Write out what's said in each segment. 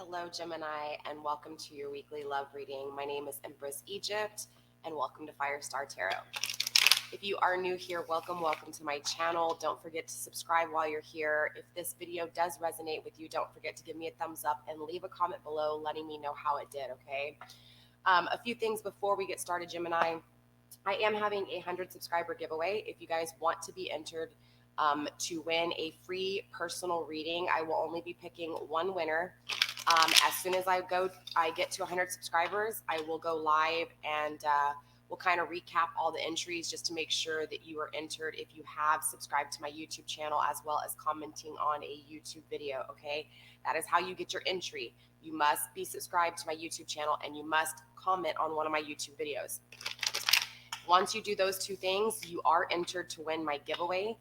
Hello, Gemini, and welcome to your weekly love reading. My name is Empress Egypt, and welcome to Firestar Tarot. If you are new here, welcome to my channel. Don't forget to subscribe while you're here. If this video does resonate with you, don't forget to give me a thumbs up and leave a comment below letting me know how it did, okay? A few things before we get started, Gemini. I am having a 100 subscriber giveaway. If you guys want to be entered to win a free personal reading, I will only be picking one winner. As soon as I get to 100 subscribers, I will go live and we'll kind of recap all the entries just to make sure that you are entered if you have subscribed to my YouTube channel as well as commenting on a YouTube video, okay? That is how you get your entry. You must be subscribed to my YouTube channel and you must comment on one of my YouTube videos. Once you do those two things, you are entered to win my giveaway.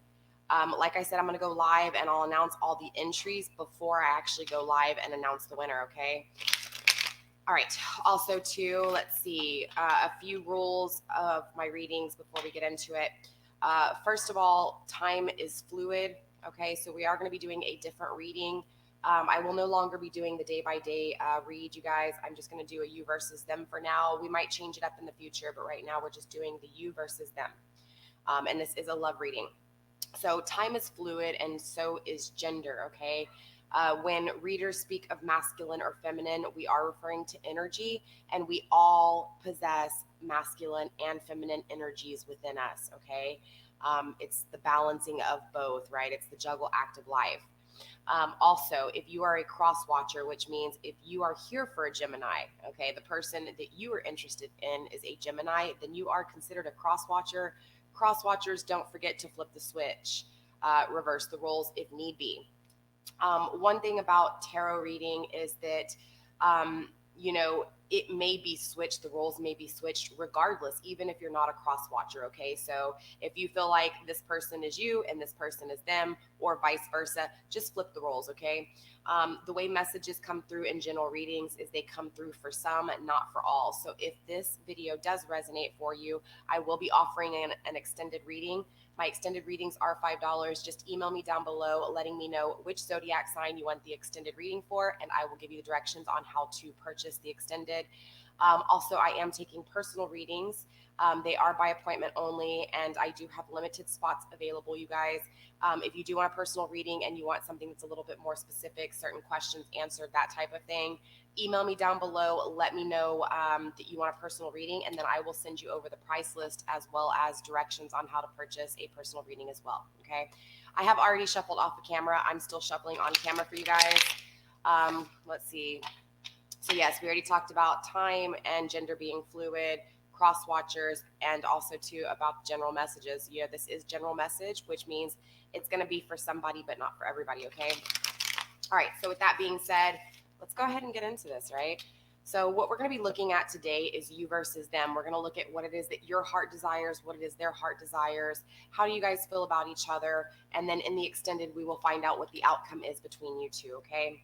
Like I said, I'm going to go live and I'll announce all the entries before I actually go live and announce the winner, okay? All right. Also, too, let's see, a few rules of my readings before we get into it. First of all, time is fluid, okay? So we are going to be doing a different reading. I will no longer be doing the day-by-day read, you guys. I'm just going to do a you versus them for now. We might change it up in the future, but right now we're just doing the you versus them. And this is a love reading. So time is fluid and so is gender, okay? When readers speak of masculine or feminine, we are referring to energy, and we all possess masculine and feminine energies within us, okay? It's the balancing of both, right? It's the juggle act of life. Also, if you are a cross watcher, which means if you are here for a Gemini, okay, the person that you are interested in is a Gemini, then you are considered a cross watcher. Cross watchers, don't forget to flip the switch, reverse the roles if need be. One thing about tarot reading is that, it may be switched, the roles may be switched regardless, even if you're not a cross watcher, okay? So if you feel like this person is you and this person is them, or vice versa, just flip the roles, okay? The way messages come through in general readings is they come through for some, not for all. So if this video does resonate for you, I will be offering an extended reading. My extended readings are $5. Just email me down below letting me know which zodiac sign you want the extended reading for, and I will give you the directions on how to purchase the extended. Also, I am taking personal readings. They are by appointment only, and I do have limited spots available, you guys. If you do want a personal reading and you want something that's a little bit more specific, certain questions answered, that type of thing, email me down below. Let me know that you want a personal reading, and then I will send you over the price list as well as directions on how to purchase a personal reading as well, okay? I have already shuffled off the camera. I'm still shuffling on camera for you guys. Let's see. So yes, we already talked about time and gender being fluid, cross watchers, and also too about general messages. Yeah, this is general message, which means it's going to be for somebody but not for everybody, okay? All right, so with that being said, let's go ahead and get into this, right? So what we're going to be looking at today is you versus them. We're going to look at what it is that your heart desires, what it is their heart desires, how do you guys feel about each other, and then in the extended, we will find out what the outcome is between you two, okay?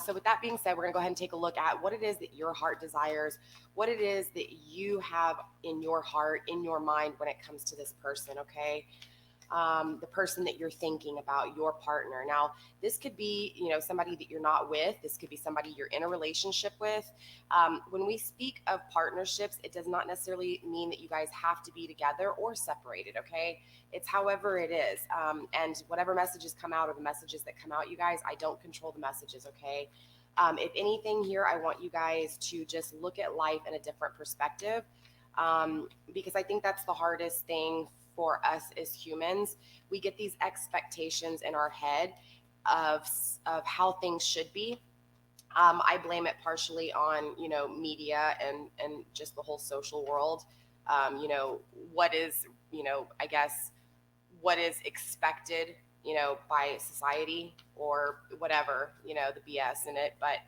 So with that being said, we're going to go ahead and take a look at what it is that your heart desires, what it is that you have in your heart, in your mind when it comes to this person, okay? The person that you're thinking about, your partner. Now, this could be, somebody that you're not with. This could be somebody you're in a relationship with. When we speak of partnerships, it does not necessarily mean that you guys have to be together or separated, okay? It's however it is. And whatever messages come out or the messages that come out, you guys, I don't control the messages, okay? If anything here, I want you guys to just look at life in a different perspective, because I think that's the hardest thing for us as humans. We get these expectations in our head of how things should be. I blame it partially on, media and just the whole social world. What is, I guess, what is expected, by society or whatever, the BS in it. But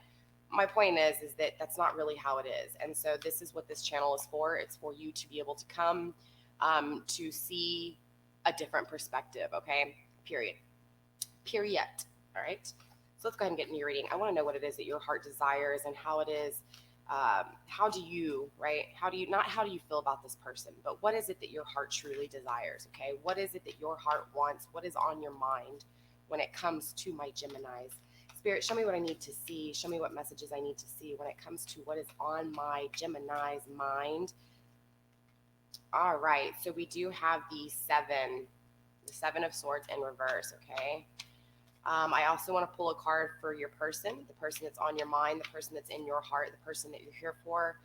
my point is that that's not really how it is. And so this is what this channel is for. It's for you to be able to come to see a different perspective, okay? Period. All right? So let's go ahead and get into your reading. I want to know what it is that your heart desires and how it is, how do you, right? Not how do you feel about this person, but what is it that your heart truly desires, okay? What is it that your heart wants? What is on your mind when it comes to my Geminis? Spirit, show me what I need to see. Show me what messages I need to see when it comes to what is on my Gemini's mind. All right, so we do have the Seven of Swords in reverse, okay? I also want to pull a card for your person, the person that's on your mind, the person that's in your heart, the person that you're here for.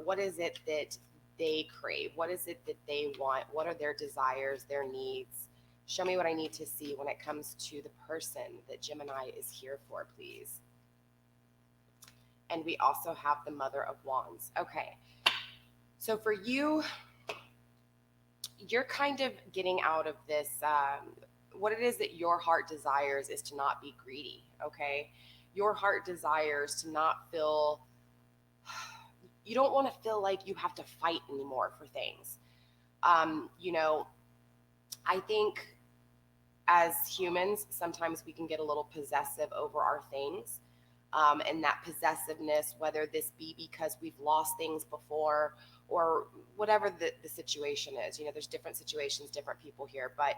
What is it that they crave? What is it that they want? What are their desires, their needs? Show me what I need to see when it comes to the person that Gemini is here for, please. And we also have the Mother of Wands. Okay, so for you, you're kind of getting out of this, what it is that your heart desires is to not be greedy, okay? Your heart desires to not feel, you don't want to feel like you have to fight anymore for things. You know, I think as humans, sometimes we can get a little possessive over our things. And that possessiveness, whether this be because we've lost things before or whatever the situation is, you know, there's different situations, different people here, but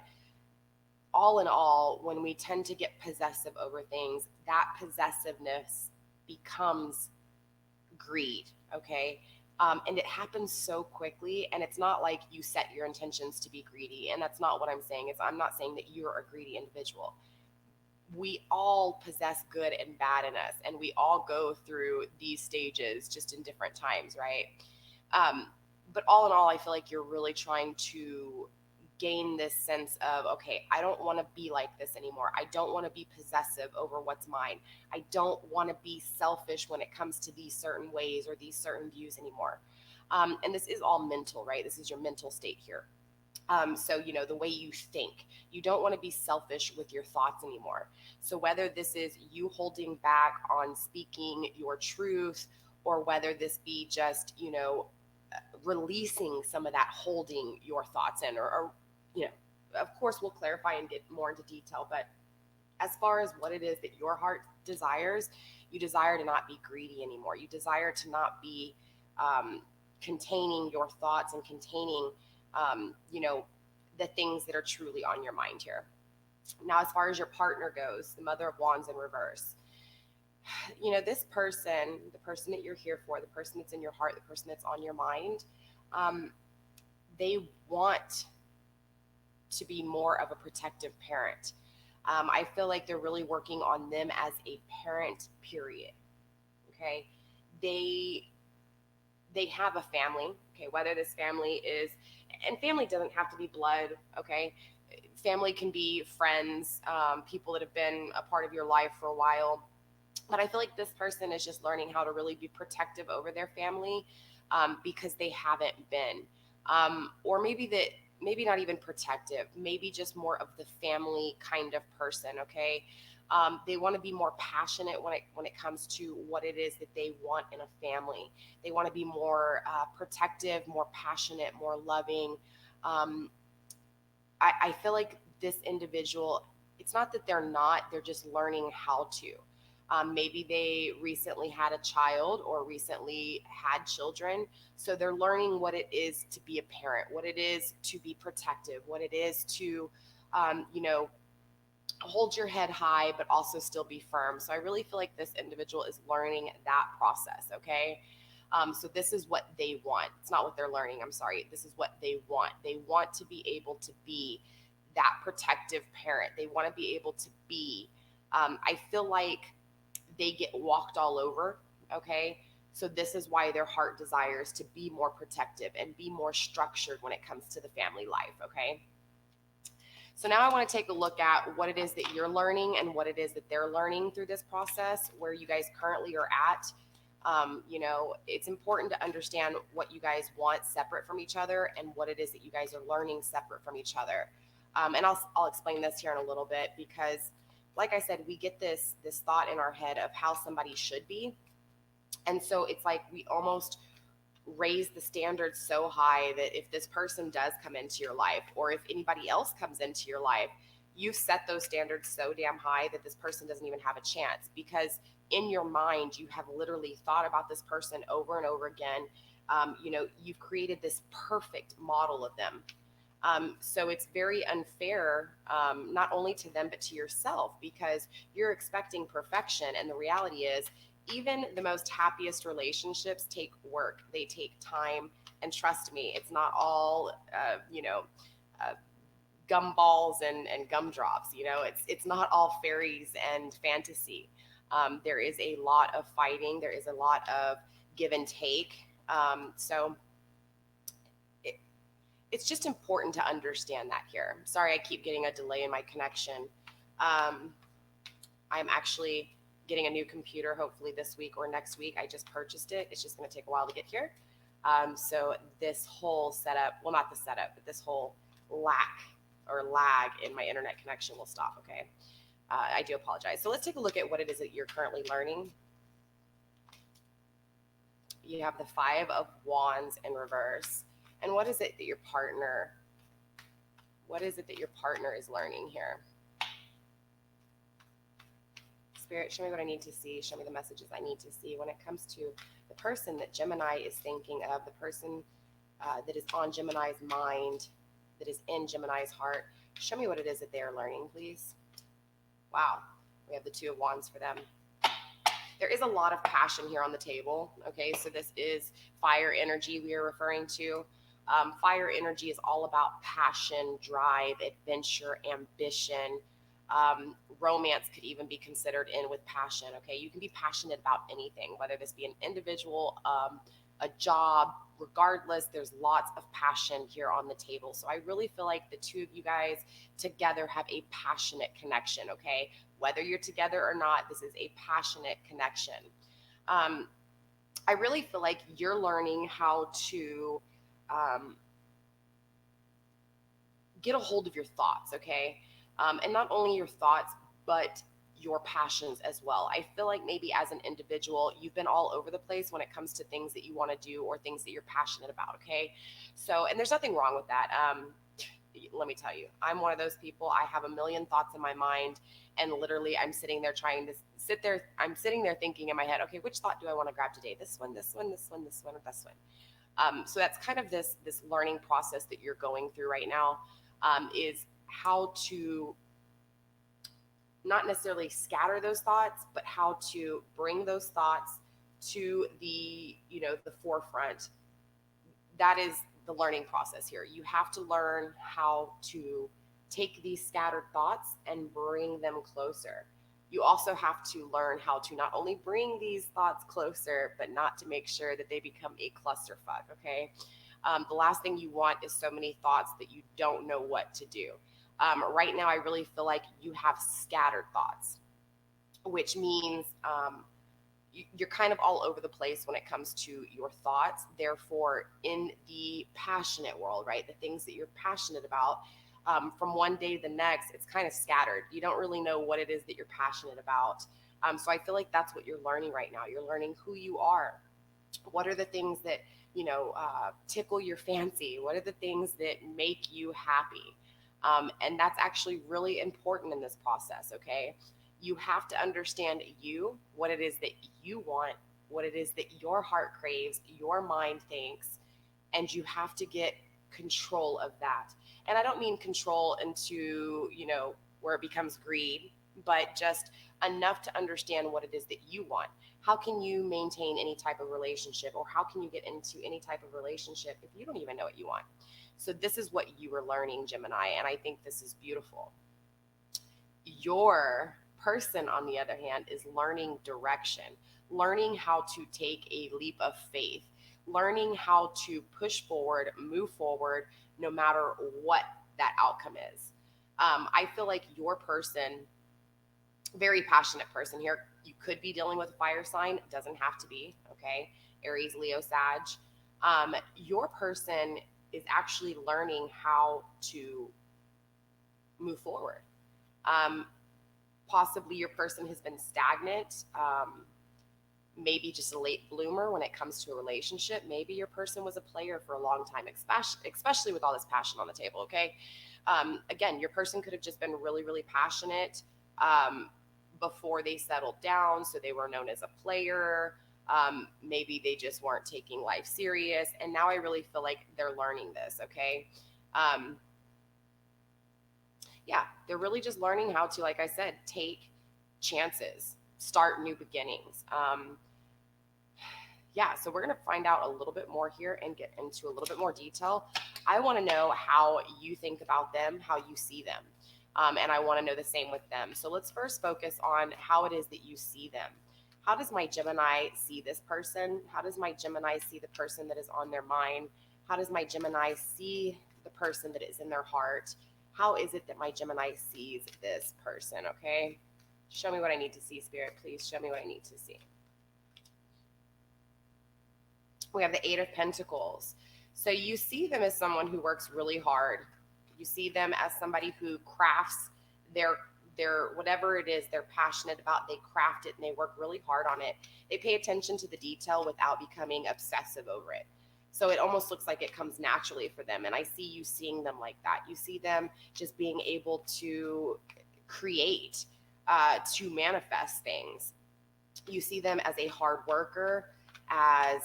all in all, when we tend to get possessive over things, that possessiveness becomes greed, okay? And it happens so quickly, and it's not like you set your intentions to be greedy, and that's not what I'm saying. I'm not saying that you're a greedy individual. We all possess good and bad in us, and we all go through these stages just in different times, right? But all in all, I feel like you're really trying to gain this sense of, okay, I don't want to be like this anymore. I don't want to be possessive over what's mine. I don't want to be selfish when it comes to these certain ways or these certain views anymore. And this is all mental, right? This is your mental state here. So, you know, the way you think, you don't want to be selfish with your thoughts anymore. So whether this is you holding back on speaking your truth, or whether this be just, you know, releasing some of that holding your thoughts in, or you know, of course we'll clarify and get more into detail, but as far as what it is that your heart desires, you desire to not be greedy anymore. You desire to not be containing your thoughts and containing you know, the things that are truly on your mind here. Now, as far as your partner goes, the Mother of Wands in reverse, you know, this person, the person that you're here for, the person that's in your heart, the person that's on your mind, they want to be more of a protective parent. I feel like they're really working on them as a parent, period. Okay. They have a family, okay, whether this family is, and family doesn't have to be blood, okay? Family can be friends, people that have been a part of your life for a while. But I feel like this person is just learning how to really be protective over their family because they haven't been. Or maybe not even protective, maybe just more of the family kind of person, okay? They want to be more passionate when it comes to what it is that they want in a family. They want to be more protective, more passionate, more loving. I feel like this individual, it's not that they're just learning how to. Maybe they recently had a child or recently had children. So they're learning what it is to be a parent, what it is to be protective, what it is to, you know, hold your head high, but also still be firm. So I really feel like this individual is learning that process, okay? So this is what they want. It's not what they're learning. I'm sorry. This is what they want. They want to be able to be that protective parent. They want to be able to be, I feel like they get walked all over, okay? So this is why their heart desires to be more protective and be more structured when it comes to the family life, okay? So now I want to take a look at what it is that you're learning and what it is that they're learning through this process, where you guys currently are at. You know, it's important to understand what you guys want separate from each other and what it is that you guys are learning separate from each other. And I'll explain this here in a little bit, because like I said, we get this thought in our head of how somebody should be. And so it's like we almost raise the standards so high that if this person does come into your life, or if anybody else comes into your life, you set those standards so damn high that this person doesn't even have a chance, because in your mind you have literally thought about this person over and over again. You know, you've created this perfect model of them. So it's very unfair, not only to them, but to yourself, because you're expecting perfection. And the reality is, even the most happiest relationships take work, they take time. And trust me, it's not all, uh, gumballs and gumdrops. It's not all fairies and fantasy. There is a lot of fighting, there is a lot of give and take. So it, it's just important to understand that here. Sorry, I keep getting a delay in my connection. Um, I'm actually getting a new computer hopefully this week or next week. I just purchased it. It's just going to take a while to get here. So this whole setup, well, not the setup, but this whole lag in my internet connection will stop, okay? I do apologize. So let's take a look at what it is that you're currently learning. You have the Five of Wands in reverse. And what is it that your partner is learning here? Spirit, show me what I need to see. Show me the messages I need to see when it comes to the person that Gemini is thinking of, the person that is on Gemini's mind, that is in Gemini's heart. Show me what it is that they are learning, please. Wow, we have the Two of Wands for them. There is a lot of passion here on the table, okay? So this is fire energy we are referring to. Fire energy is all about passion, drive, adventure, ambition. Romance could even be considered in with passion, okay? You can be passionate about anything, whether this be an individual, a job, regardless, there's lots of passion here on the table. So I really feel like the two of you guys together have a passionate connection, okay? Whether you're together or not, this is a passionate connection. I really feel like you're learning how to get a hold of your thoughts, okay? And not only your thoughts, but your passions as well. I feel like maybe as an individual, you've been all over the place when it comes to things that you want to do or things that you're passionate about, okay? So, and there's nothing wrong with that. Let me tell you, I'm one of those people. I have a million thoughts in my mind, and literally I'm sitting there I'm sitting there thinking in my head, okay, which thought do I want to grab today? This one, this one, this one, this one, or this one. So that's kind of this learning process that you're going through right now, is how to not necessarily scatter those thoughts, but how to bring those thoughts to the forefront. That is the learning process here. You have to learn how to take these scattered thoughts and bring them closer. You also have to learn how to not only bring these thoughts closer, but not to make sure that they become a clusterfuck, okay? The last thing you want is so many thoughts that you don't know what to do. Right now, I really feel like you have scattered thoughts, which means you're kind of all over the place when it comes to your thoughts. Therefore, in the passionate world, right, the things that you're passionate about, from one day to the next, it's kind of scattered. You don't really know what it is that you're passionate about. So I feel like that's what you're learning right now. You're learning who you are. What are the things that, tickle your fancy? What are the things that make you happy? And that's actually really important in this process, okay? You have to understand what it is that you want, what it is that your heart craves, your mind thinks, and you have to get control of that. And I don't mean control into, where it becomes greed, but just enough to understand what it is that you want. How can you maintain any type of relationship, or how can you get into any type of relationship if you don't even know what you want? So this is what you were learning, Gemini, and I think this is beautiful. Your person, on the other hand, is learning direction, learning how to take a leap of faith, learning how to push forward, move forward, no matter what that outcome is. I feel like your person, very passionate person here. You could be dealing with a fire sign. It doesn't have to be, okay? Aries, Leo, Sag. Your person is actually learning how to move forward. Possibly your person has been stagnant, maybe just a late bloomer when it comes to a relationship. Maybe your person was a player for a long time, especially with all this passion on the table, okay? Again, your person could have just been really, really passionate before they settled down, so they were known as a player. Maybe they just weren't taking life serious, and now I really feel like they're learning this, okay? Yeah, they're really just learning how to, like I said, take chances, start new beginnings. Yeah, so we're going to find out a little bit more here and get into a little bit more detail. I want to know how you think about them, how you see them. And I want to know the same with them. So let's first focus on how it is that you see them. How does my Gemini see this person? How does my Gemini see the person that is on their mind? How does my Gemini see the person that is in their heart? How is it that my Gemini sees this person? Okay. Show me what I need to see, Spirit. Please show me what I need to see. We have the Eight of Pentacles. So you see them as someone who works really hard. You see them as somebody who crafts their whatever it is they're passionate about. They craft it and they work really hard on it. They pay attention to the detail without becoming obsessive over it. So it almost looks like it comes naturally for them. And I see you seeing them like that. You see them just being able to create, to manifest things. You see them as a hard worker, as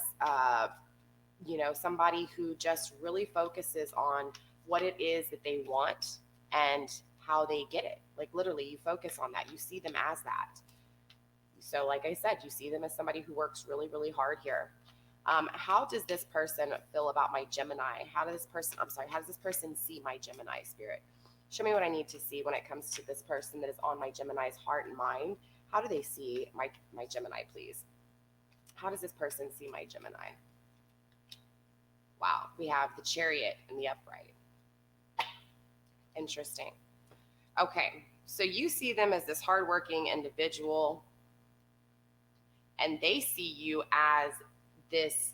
somebody who just really focuses on what it is that they want and how they get it. Like literally, you focus on that. You see them as that. So like I said, you see them as somebody who works really, really hard here. How does this person feel about my Gemini? How does this person see my Gemini, Spirit? Show me what I need to see when it comes to this person that is on my Gemini's heart and mind. How do they see my Gemini, please? How does this person see my Gemini? Wow, we have the Chariot in the upright. Interesting. Okay, so you see them as this hardworking individual, and they see you as this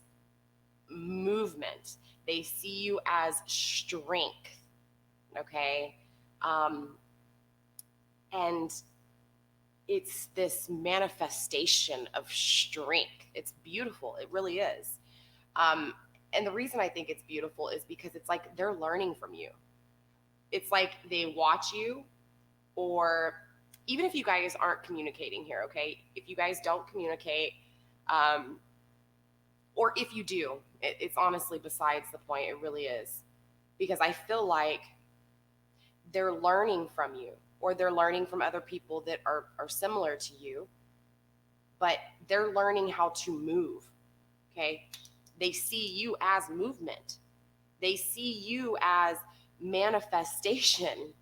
movement. They see you as strength, okay? And it's this manifestation of strength. It's beautiful. It really is. And the reason I think it's beautiful is because it's like they're learning from you. It's like they watch you, or even if you guys aren't communicating here, okay? If you guys don't communicate, or if you do, it's honestly besides the point. It really is. Because I feel like they're learning from you, or they're learning from other people that are similar to you, but they're learning how to move, okay? They see you as movement. They see you as manifestation.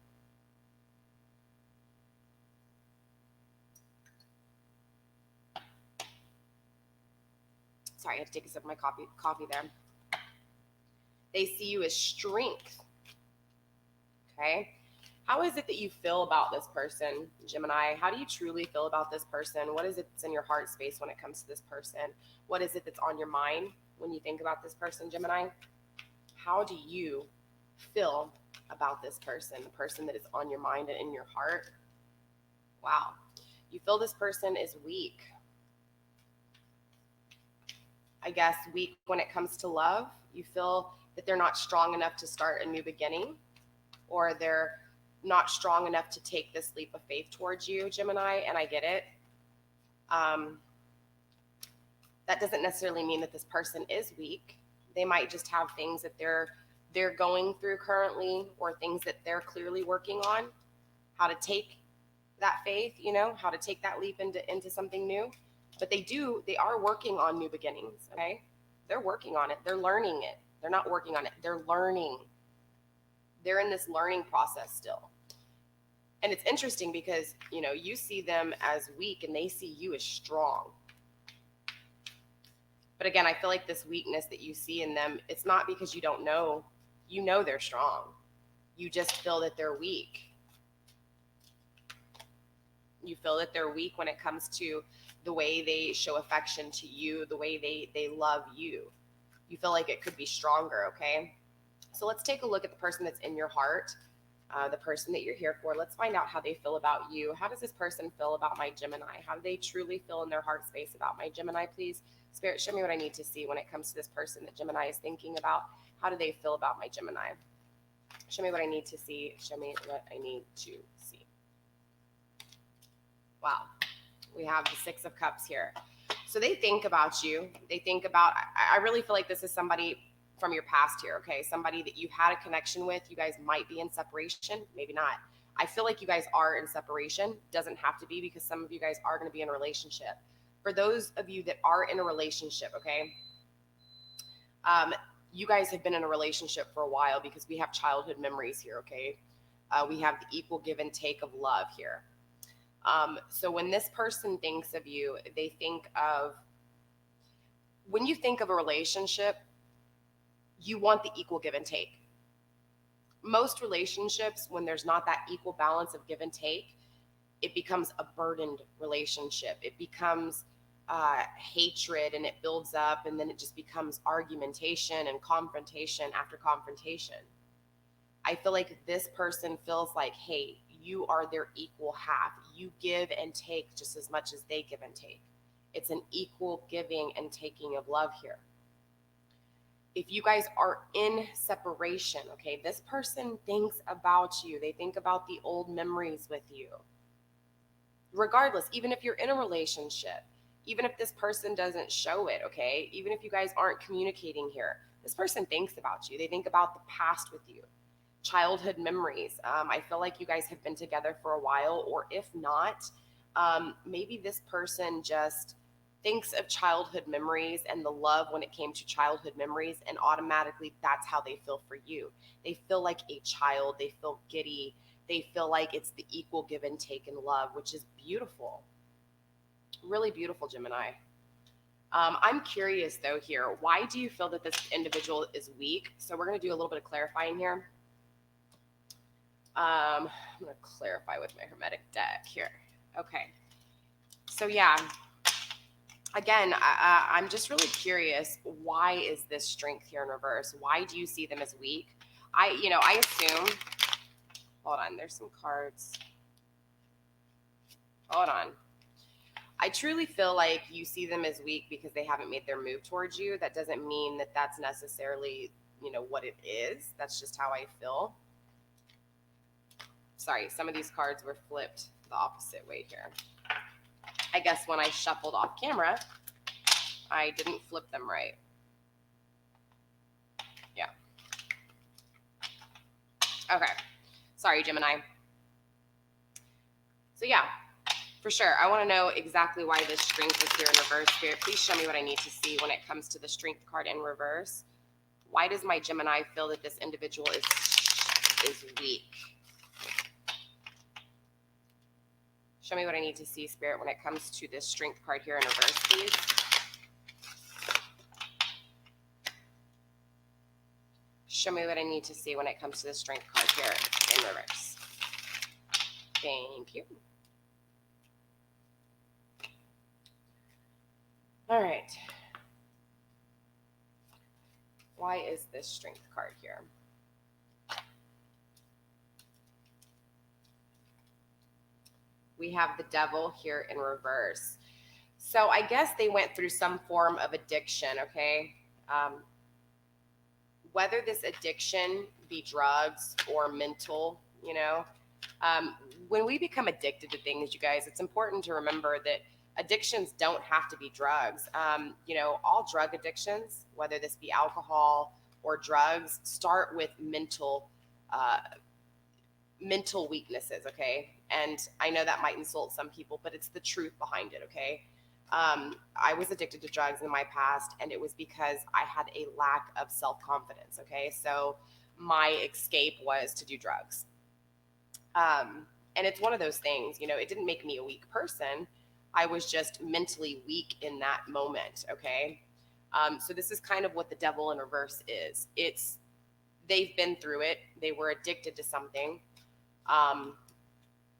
Sorry, I had to take a sip of my coffee there. They see you as strength, okay? How is it that you feel about this person, Gemini? How do you truly feel about this person? What is it that's in your heart space when it comes to this person? What is it that's on your mind when you think about this person, Gemini? How do you feel about this person, the person that is on your mind and in your heart? Wow. You feel this person is weak. I guess weak when it comes to love. You feel that they're not strong enough to start a new beginning, or they're not strong enough to take this leap of faith towards you, Gemini, and I get it. That doesn't necessarily mean that this person is weak. They might just have things that they're going through currently, or things that they're clearly working on, how to take that faith, how to take that leap into something new. But they are working on new beginnings, okay? They're working on it. They're learning it. They're not working on it. They're learning. They're in this learning process still. And it's interesting because, you see them as weak and they see you as strong. But again, I feel like this weakness that you see in them, it's not because you don't know. You know they're strong. You just feel that they're weak. You feel that they're weak when it comes to the way they show affection to you, the way they love you. You feel like it could be stronger, okay? So let's take a look at the person that's in your heart, the person that you're here for. Let's find out how they feel about you. How does this person feel about my Gemini? How do they truly feel in their heart space about my Gemini, please? Spirit, show me what I need to see when it comes to this person that Gemini is thinking about. How do they feel about my Gemini? Show me what I need to see. Show me what I need to see. Wow. We have the Six of Cups here. So they think about you. They think about, I really feel like this is somebody from your past here, okay? Somebody that you had a connection with. You guys might be in separation, maybe not. I feel like you guys are in separation. Doesn't have to be, because some of you guys are going to be in a relationship. For those of you that are in a relationship, okay, you guys have been in a relationship for a while, because we have childhood memories here, okay? We have the equal give and take of love here. So when this person thinks of you, they think of, when you think of a relationship, you want the equal give and take. Most relationships, when there's not that equal balance of give and take, it becomes a burdened relationship. It becomes hatred, and it builds up, and then it just becomes argumentation and confrontation after confrontation. I feel like this person feels like, hey, you are their equal half. You give and take just as much as they give and take. It's an equal giving and taking of love here. If you guys are in separation, okay, this person thinks about you. They think about the old memories with you. Regardless, even if you're in a relationship, even if this person doesn't show it, okay, even if you guys aren't communicating here, this person thinks about you. They think about the past with you. Childhood memories. I feel like you guys have been together for a while, or if not, maybe this person just thinks of childhood memories and the love when it came to childhood memories, and automatically that's how they feel for you. They feel like a child. They feel giddy. They feel like it's the equal give and take in love, which is beautiful. Really beautiful, Gemini. I'm curious though here, why do you feel that this individual is weak? So we're going to do a little bit of clarifying here. I'm going to clarify with my Hermetic deck here. Okay. So yeah, again, I'm just really curious, why is this strength here in reverse? Why do you see them as weak? I assume, hold on, there's some cards. Hold on. I truly feel like you see them as weak because they haven't made their move towards you. That doesn't mean that that's necessarily, what it is. That's just how I feel. Sorry, some of these cards were flipped the opposite way here. I guess when I shuffled off camera, I didn't flip them right. Yeah. Okay. Sorry, Gemini. So yeah, for sure. I want to know exactly why this strength is here in reverse. Spirit, please show me what I need to see when it comes to the strength card in reverse. Why does my Gemini feel that this individual is weak? Show me what I need to see, Spirit, when it comes to this strength card here in reverse, please. Show me what I need to see when it comes to the strength card here in reverse. Thank you. All right. Why is this strength card here? We have the Devil here in reverse. So I guess they went through some form of addiction, okay? Whether this addiction be drugs or mental, when we become addicted to things, you guys, it's important to remember that addictions don't have to be drugs. All drug addictions, whether this be alcohol or drugs, start with mental weaknesses, okay? And I know that might insult some people, but it's the truth behind it, okay? I was addicted to drugs in my past, and it was because I had a lack of self-confidence, okay? So my escape was to do drugs. And it's one of those things, it didn't make me a weak person. I was just mentally weak in that moment, okay? So this is kind of what the Devil in reverse is. They've been through it. They were addicted to something.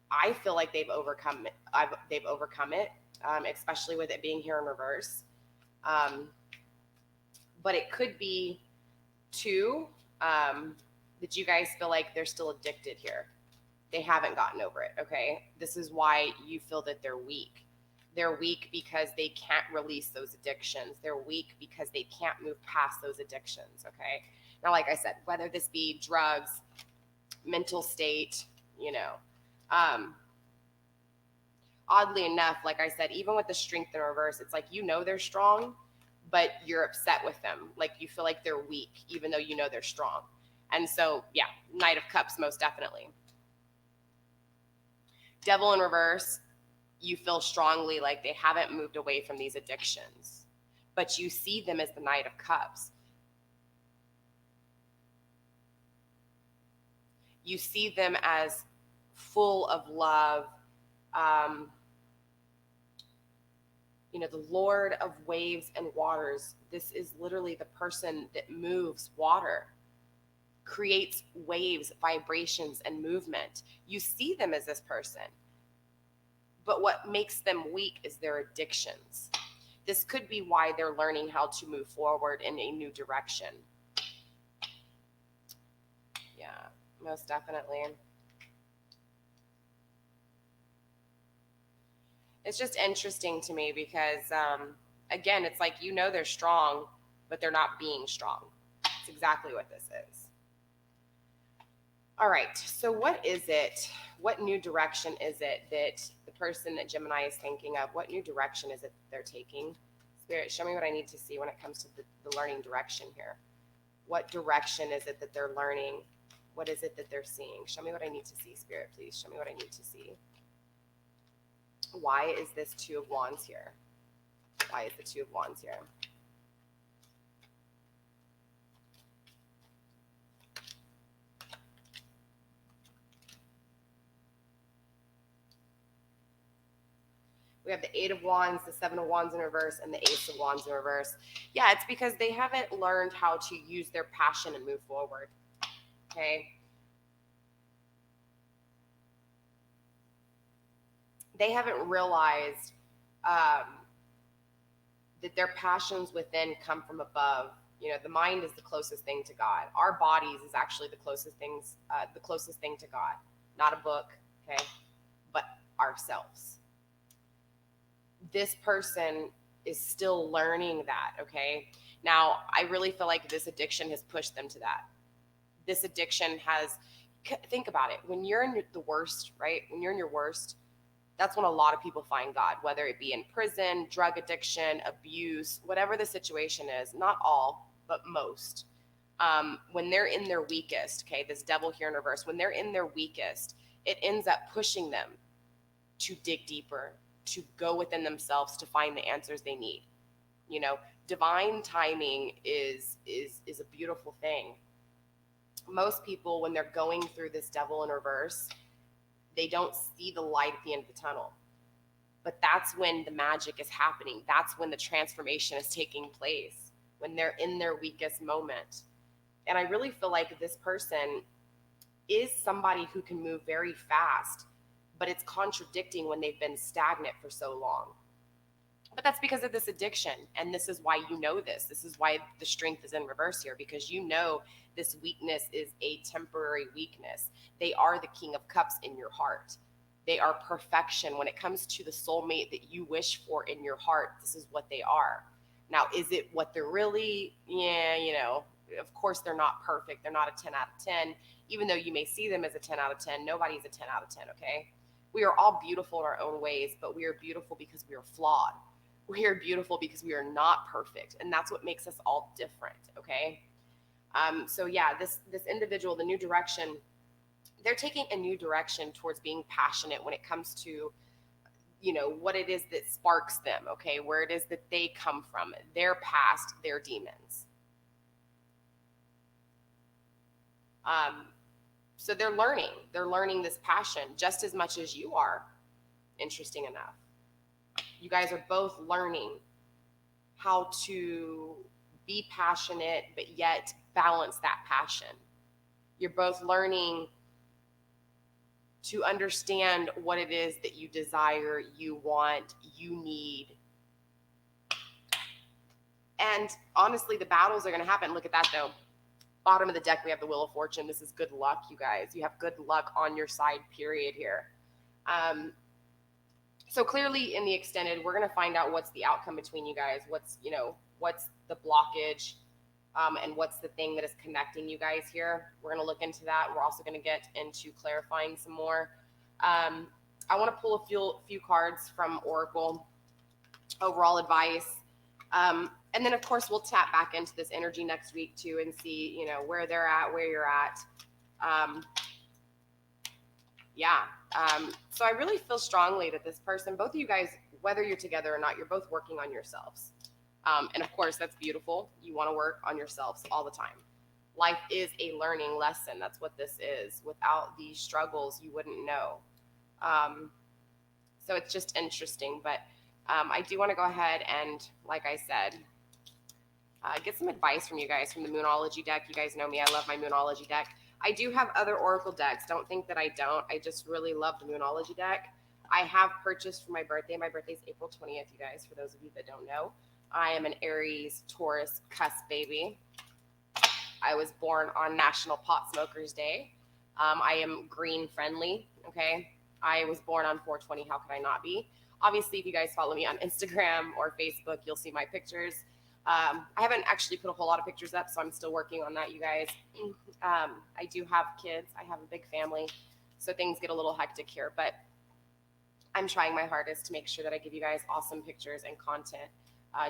I feel like they've overcome it. Especially with it being here in reverse. But it could be too that you guys feel like they're still addicted here. They haven't gotten over it, okay? This is why you feel that they're weak. They're weak because they can't release those addictions. They're weak because they can't move past those addictions, okay? Now, like I said, whether this be drugs, mental state, oddly enough, like I said, even with the strength in reverse, it's like they're strong, but you're upset with them. Like you feel like they're weak, even though they're strong. And so, yeah, Knight of Cups, most definitely. Devil in reverse, you feel strongly like they haven't moved away from these addictions, but you see them as the Knight of Cups. You see them as full of love. The Lord of waves and waters. This is literally the person that moves water, creates waves, vibrations, and movement. You see them as this person. But what makes them weak is their addictions. This could be why they're learning how to move forward in a new direction. Yeah, most definitely. It's just interesting to me because, again, it's like, they're strong, but they're not being strong. That's exactly what this is. All right, so what is it? What new direction is it that the person that Gemini is thinking of, what new direction is it they're taking? Spirit, show me what I need to see when it comes to the learning direction here. What direction is it that they're learning? What is it that they're seeing? Show me what I need to see, Spirit, please. Show me what I need to see. Why is this Two of Wands here? Why is the Two of Wands here? We have the Eight of Wands, the Seven of Wands in reverse, and the Ace of Wands in reverse. Yeah, it's because they haven't learned how to use their passion and move forward. Okay? They haven't realized that their passions within come from above. The mind is the closest thing to God. Our bodies is actually the closest thing to God. Not a book, okay, but ourselves. This person is still learning that, okay? Now, I really feel like this addiction has pushed them to that. This addiction has, think about it. When you're in the worst, right? When you're in your worst, that's when a lot of people find God, whether it be in prison, drug addiction, abuse, whatever the situation is. Not all, but most. When they're in their weakest, okay, this devil here in reverse, when they're in their weakest, it ends up pushing them to dig deeper, to go within themselves to find the answers they need. Divine timing is a beautiful thing. Most people, when they're going through this devil in reverse, they don't see the light at the end of the tunnel. But that's when the magic is happening. That's when the transformation is taking place, when they're in their weakest moment. And I really feel like this person is somebody who can move very fast, but it's contradicting when they've been stagnant for so long. But that's because of this addiction. And this is why this. This is why the strength is in reverse here, because this weakness is a temporary weakness. They are the King of Cups in your heart. They are perfection. When it comes to the soulmate that you wish for in your heart, this is what they are. Now, is it what they're really? Yeah, of course they're not perfect. They're not a 10 out of 10. Even though you may see them as a 10 out of 10, nobody's a 10 out of 10, okay? We are all beautiful in our own ways, but we are beautiful because we are flawed. We are beautiful because we are not perfect, and that's what makes us all different, okay? So yeah, this individual, the new direction, they're taking a new direction towards being passionate when it comes to, what it is that sparks them, okay? Where it is that they come from, their past, their demons. So they're learning this passion just as much as you are, interesting enough. You guys are both learning how to be passionate, but yet balance that passion. You're both learning to understand what it is that you desire, you want, you need. And honestly, the battles are going to happen. Look at that, though. Bottom of the deck, we have the Wheel of Fortune. This is good luck, you guys. You have good luck on your side, period, here. So clearly in the extended, we're going to find out what's the outcome between you guys. What's the blockage, and what's the thing that is connecting you guys here. We're going to look into that. We're also going to get into clarifying some more. I want to pull a few cards from Oracle, overall advice. And then, of course, we'll tap back into this energy next week, too, and see, where they're at, where you're at. Yeah. So I really feel strongly that this person, both of you guys, whether you're together or not, you're both working on yourselves. And of course, that's beautiful. You want to work on yourselves all the time. Life is a learning lesson. That's what this is. Without these struggles, you wouldn't know. Um, so it's just interesting. But I do want to go ahead and, like I said, get some advice from you guys from the Moonology deck. You guys know me. I love my Moonology deck. I do have other Oracle decks. Don't think that I don't. I just really love the Moonology deck. I have purchased for my birthday. My birthday is April 20th, you guys, for those of you that don't know. I am an Aries Taurus cusp baby. I was born on National Pot Smokers Day. I am green friendly, okay? I was born on 420. How could I not be? Obviously, if you guys follow me on Instagram or Facebook, you'll see my pictures. I haven't actually put a whole lot of pictures up, so I'm still working on that, you guys. I do have kids. I have a big family, so things get a little hectic here, but I'm trying my hardest to make sure that I give you guys awesome pictures and content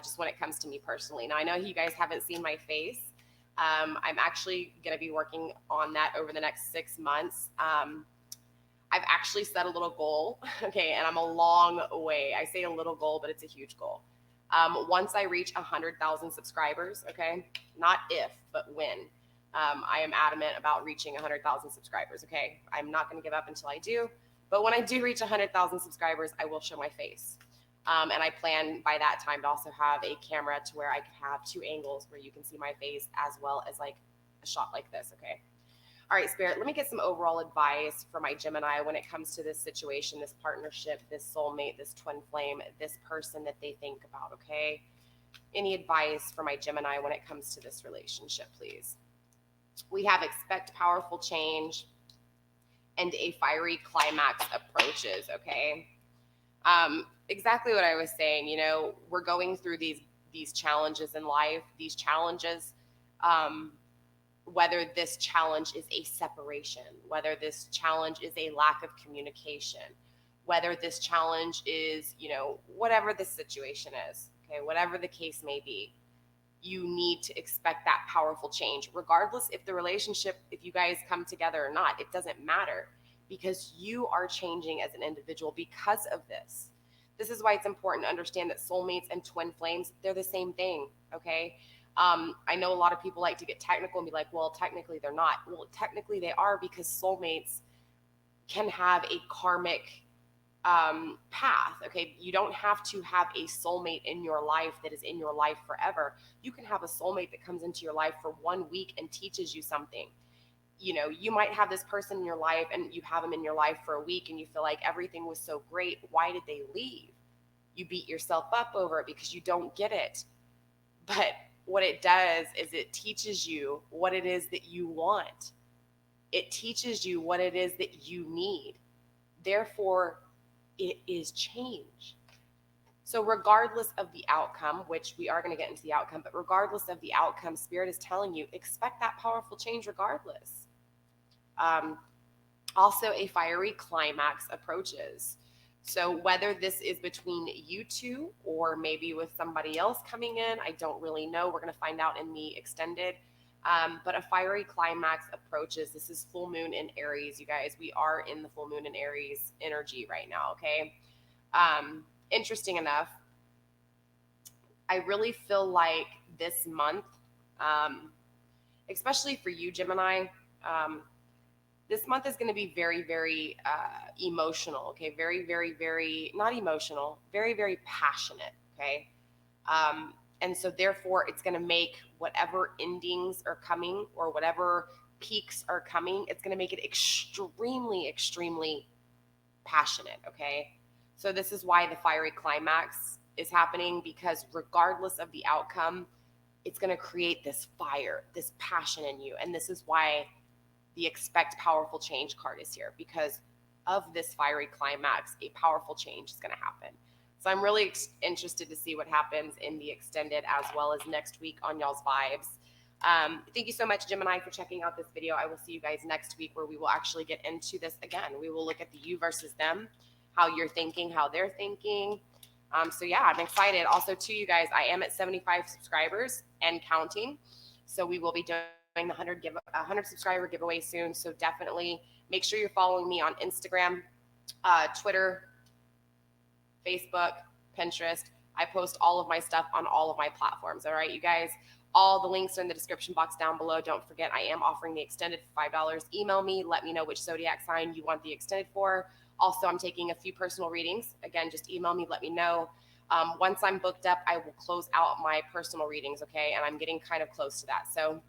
just when it comes to me personally. Now, I know you guys haven't seen my face. I'm actually going to be working on that over the next 6 months. I've actually set a little goal, okay, and I'm a long way. I say a little goal, but it's a huge goal. Once I reach 100,000 subscribers, okay, not if, but when, I am adamant about reaching 100,000 subscribers, okay? I'm not going to give up until I do, but when I do reach 100,000 subscribers, I will show my face. And I plan by that time to also have a camera to where I can have 2 angles where you can see my face as well as like a shot like this, okay? All right, Spirit, let me get some overall advice for my Gemini when it comes to this situation, this partnership, this soulmate, this twin flame, this person that they think about, okay? Any advice for my Gemini when it comes to this relationship, please? We have expect powerful change and a fiery climax approaches, okay? Exactly what I was saying, you know, we're going through these challenges in life, these challenges, whether this challenge is a separation, whether this challenge is a lack of communication, whether this challenge is, you know, whatever the situation is, okay, whatever the case may be, you need to expect that powerful change, regardless if the relationship, if you guys come together or not, it doesn't matter because you are changing as an individual because of this. This is why it's important to understand that soulmates and twin flames, they're the same thing, okay? I know a lot of people like to get technical and be like, well, technically they're not. Well, technically they are because soulmates can have a karmic path, okay? You don't have to have a soulmate in your life that is in your life forever. You can have a soulmate that comes into your life for 1 week and teaches you something. You know, you might have this person in your life and you have them in your life for a week and you feel like everything was so great. Why did they leave? You beat yourself up over it because you don't get it. But what it does is it teaches you what it is that you want. It teaches you what it is that you need. Therefore, it is change. So regardless of the outcome, which we are going to get into the outcome, but regardless of the outcome, Spirit is telling you, expect that powerful change regardless. Also, a fiery climax approaches. So whether this is between you two or maybe with somebody else coming in, I don't really know. We're going to find out in the extended. But a fiery climax approaches. This is full moon in Aries, you guys. We are in the full moon in Aries energy right now, okay? Interesting enough, I really feel like this month, especially for you, Gemini, this month is going to be very, very emotional, okay? Very, very, very, not emotional, very, very passionate, okay? And so therefore, it's going to make whatever endings are coming or whatever peaks are coming, it's going to make it extremely, extremely passionate, okay? So this is why the fiery climax is happening, because regardless of the outcome, it's going to create this fire, this passion in you. And this is why the expect powerful change card is here, because of this fiery climax, a powerful change is going to happen. So I'm really interested to see what happens in the extended as well as next week on y'all's vibes. Thank you so much, Gemini, for checking out this video. I will see you guys next week where we will actually get into this again. We will look at the you versus them, how you're thinking, how they're thinking. So yeah, I'm excited. Also, to you guys, I am at 75 subscribers and counting. So we will be doing the 100 subscriber giveaway soon. So definitely Make sure you're following me on Instagram, Twitter, Facebook, Pinterest. I post all of my stuff on all of my platforms. All right, you guys. All the links are in the description box down below. Don't forget, I am offering the extended for $5. Email me. Let me know which zodiac sign you want the extended for. Also, I'm taking a few personal readings. Again, just email me. Let me know. Once I'm booked up, I will close out my personal readings, okay? And I'm getting kind of close to that. So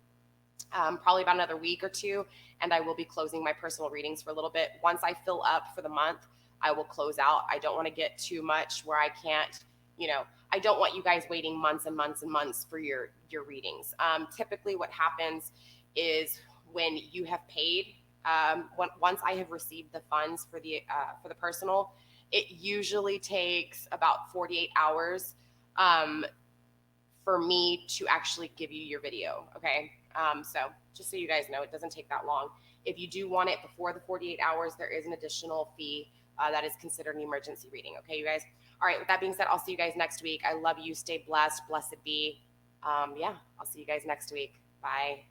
probably about another week or two, and I will be closing my personal readings for a little bit. Once I fill up for the month, I will close out. I don't want to get too much where I can't, I don't want you guys waiting months and months and months for your readings. Typically what happens is when you have paid, once I have received the funds for the personal, it usually takes about 48 hours for me to actually give you your video. Okay. So just so you guys know, it doesn't take that long. If you do want it before the 48 hours, there is an additional fee that is considered an emergency reading. Okay, you guys. All right. With that being said, I'll see you guys next week. I love you. Stay blessed. Blessed be. Yeah, I'll see you guys next week. Bye.